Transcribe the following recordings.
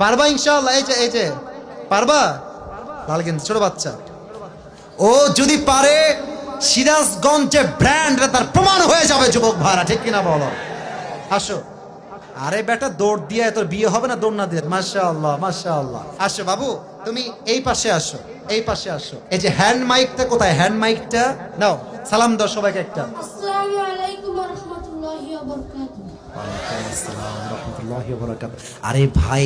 পারবা ইনশাআল্লাহ? এই যে পারবা? লাল গেঞ্জি ছোট বাচ্চা, ও যদি পারে সিরাজগঞ্জে ব্র্যান্ড তার প্রমাণ হয়ে যাবে যুবক ভাইরা, ঠিক কিনা বলো? আসো। আরে বেটা দৌড় দিয়ে তোর বিয়ে হবে না দৌড় না দিয়ে? মাশাআল্লাহ মাশাআল্লাহ। আসো বাবু, তুমি এই পাশে আসো, এই পাশে আসো। এই যে হ্যান্ড মাইকটা কোথায়? হ্যান্ড মাইকটা নাও, সালাম দাও সবাইকে একটা। আসসালামু আলাইকুম ওয়া রাহমাতুল্লাহি ওয়া বারাকাতুহু। আরে ভাই,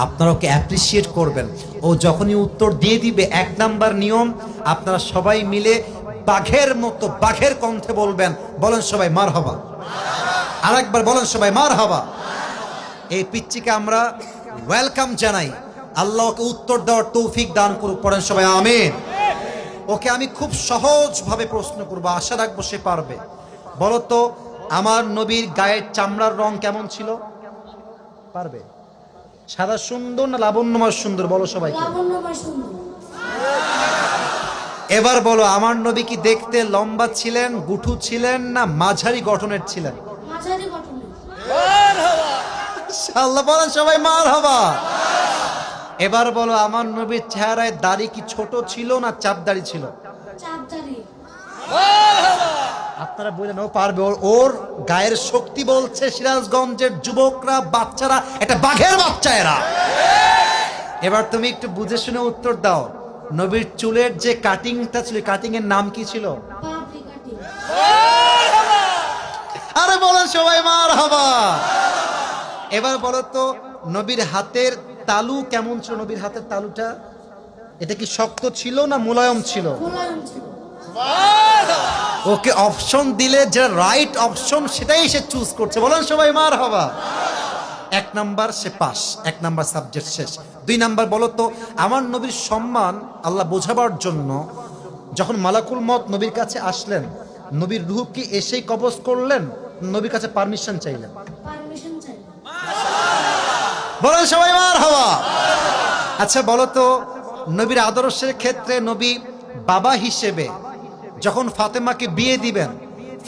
আপনারা ওকে অ্যাপ্রিসিয়েট করবেন। ও যখনই উত্তর দিয়ে দিবে, 1 নাম্বার নিয়ম, আপনারা সবাই মিলে বাঘের মতো বাঘের কণ্ঠে বলবেন, বলেন সবাই মারহাবা। আরেকবার বলেন সবাই মারহাবা। এই পিচ্চিকে আমরা ওয়েলকাম জানাই। আল্লাহ ওকে উত্তর দেওয়ার তৌফিক দান করুক, পড়েন সবাই আমিন। ওকে আমি খুব সহজভাবে প্রশ্ন করবো, আশা রাখবো সে পারবে। বলো তো, আমার নবীর গায়ের চামড়ার রং কেমন ছিল? পারবে? সাদা সুন্দর না লাবণ্যময় সুন্দর? বলো সবাই। লাবণ্যময় সুন্দর। এবার বলো, আমার নবী কি দেখতে লম্বা ছিলেন, গুঠু ছিলেন, না মাঝারি গঠনের ছিলেন? মাঝারি গঠনের। ইনশাআল্লাহ বলেন সবাই মারহাবা। এবার বলো, আমার নবীর চেহারায় দাড়ি কি ছোট ছিল না চাপ দাড়ি ছিল? চাপদারি। আপনারা বললেন ও পারবে, ওর গায়ের শক্তি বলছে সিরাজগঞ্জের যুবকরা, বাচ্চারা, এটা বাঘের বাচ্চা এরা। এবার তুমি একটু বুঝে শুনে উত্তর দাও, নবীর চুলের যে কাটিংটা ছিল, কাটিং এর নাম কি ছিল? পাপড়ি কাটিং। আরে বলেন সবাই মারহাবা। এবার বলো তো, নবীর হাতের তালু কেমন ছিল? নবীর হাতের তালুটা এটা কি শক্ত ছিল না মুলায়ম ছিল? মোলায়েম ছিল। ওকে অপশন দিলে যে রাইট অপশন সেটাই সে চুজ করছে, বলেন সবাই মারহাবা। 1 নাম্বার সে পাস, 1 নাম্বার সাবজেক্ট শেষ। 2 নাম্বার বলো তো, আমার নবীর সম্মান আল্লাহ বোঝাবার জন্য যখন মালাকুল মত নবীর কাছে আসলেন, নবীর রূহ কি এসেই কবজ করলেন, নবীর কাছে পারমিশন চাইলেন? পারমিশন চাই। বলেন সবাই মারহাবা। আচ্ছা বলো তো, নবীর আদর্শের ক্ষেত্রে নবী বাবা হিসেবে যখন ফাতেমাকে বিয়ে দিবেন,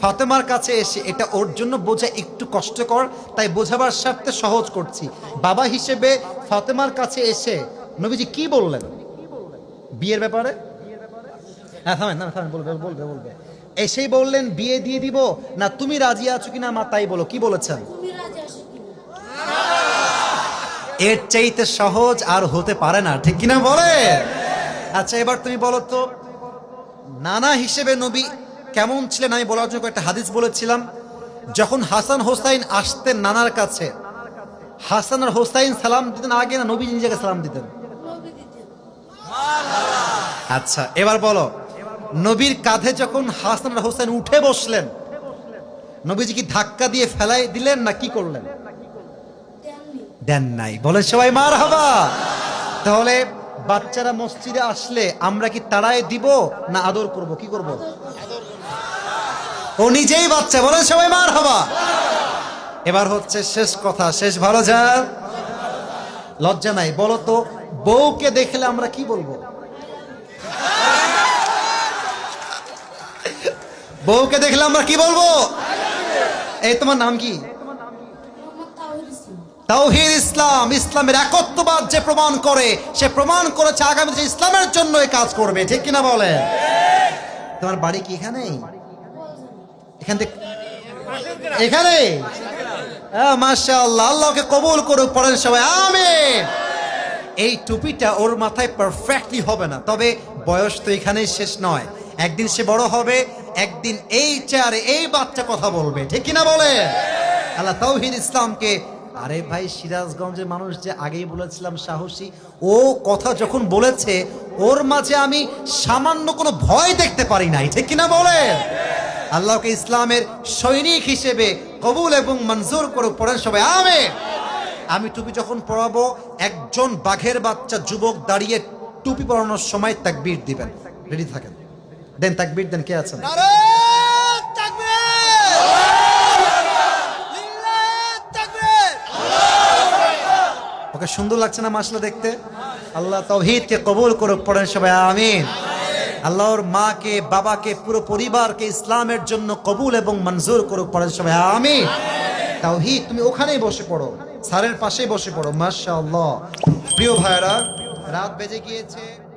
ফাতেমার কাছে এসে, এটা ওর জন্য বোঝা একটু কষ্টকর, তাই বোঝাবার স্বার্থে সহজ করছি। বাবা হিসেবে ফাতেমার কাছে এসে নবীজি কি বললেন বিয়ের ব্যাপারে? হ্যাঁ থামেন না, থামেন, বলবে বলবে বলবে। এসেই বললেন বিয়ে দিয়ে দিব, না তুমি রাজি আছো কিনা মা তাই বলো, কি বলেছেন? তুমি রাজি আছো কিনা? এর চাইতে সহজ আর হতে পারে না, ঠিক কিনা বলে? আচ্ছা এবার তুমি বলো তো, নানা হিসেবে নবী কেমন ছিলেন? আমি বলার জন্য একটা হাদিস বলেছিলাম, যখন হাসান হোসাইন আসতেন নানার কাছে, হাসান আর হোসাইন সালাম দিতেন আগে না নবী নিজেকে সালাম দিতেন? নবী দিতেন। আচ্ছা এবার বলো, নবীর কাঁধে যখন হাসান আর হোসাইন উঠে বসলেন, নবীজি কি ধাক্কা দিয়ে ফেলাই দিলেন না কি করলেন? দেননি। দেন নাই। বলে সবাই মারহাবা। তাহলে বাচ্চারা মসজিদে আসলে আমরা কি তাড়ায় দিব না আদর করব, কি করব? ও নিজেই বাচ্চা, বলেন সবাই মারহাবা। এবার হচ্ছে শেষ কথা, শেষ ভালো যার লজ্জা নাই। বলো তো, বউকে দেখলে আমরা কি বলবো? বউকে দেখলে আমরা কি বলবো? এই তোমার নাম কি? মোহাম্মদ তাওহীদ ইসলাম। তাওহীদ ইসলাম। ইসলামের একত্ববাদ যে প্রমাণ করে, সে প্রমাণ করেছে আগামী যে ইসলামের জন্য এই কাজ করবে, ঠিক কিনা বলে? তোমার বাড়ি কি এখানেই? এখান থেকে এখানে? মাশাআল্লাহ, আল্লাহকে কবুল করুক, পড়েন সবাই আমিন। এই টুপিটা ওর মাথায় পারফেক্টলি হবে না, তবে বয়স তো এখানেই শেষ নয়। একদিন সে বড় হবে, একদিন এই চেয়ারে এই বাচ্চা কথা বলবে, ঠিক কিনা বলে? আল্লাহ তাওহীদ ইসলামকে, আরে ভাই সিরাজগঞ্জের মানুষ যে আগেই বলেছিলাম সাহসী, ও কথা যখন বলেছে ওর মাঝে আমি সামান্য কোনো ভয় দেখতে পারি নাই, ঠিক কিনা বলে? আল্লাহকে ইসলামের সৈনিক হিসেবে কবুল এবং মঞ্জুর করুক, পড়েন সবাই আমিন। আমি টুপি যখন পরাবো, একজন বাঘের বাচ্চা যুবক দাঁড়িয়ে টুপি পরানোর সময় তাকবীর দিবেন, রেডি থাকেন। দেন তাকবীর দেন, কে আছেন? ওকে সুন্দর লাগছে না মাশাআল্লাহ দেখতে? আল্লাহ তাওহীদকে কবুল করুক, পড়েন সবাই আমিন। আল্লাহর মাকে, বাবাকে, পুরো পরিবারকে ইসলামের জন্য কবুল এবং মঞ্জুর করুক, পড়েন সবাই আমিন। তাওহীদ তুমি ওখানেই বসে পড়ো। স্যারের পাশে বসে পড়ো। মাশাআল্লাহ। প্রিয় ভাইরা, রাত বেজে গিয়েছে।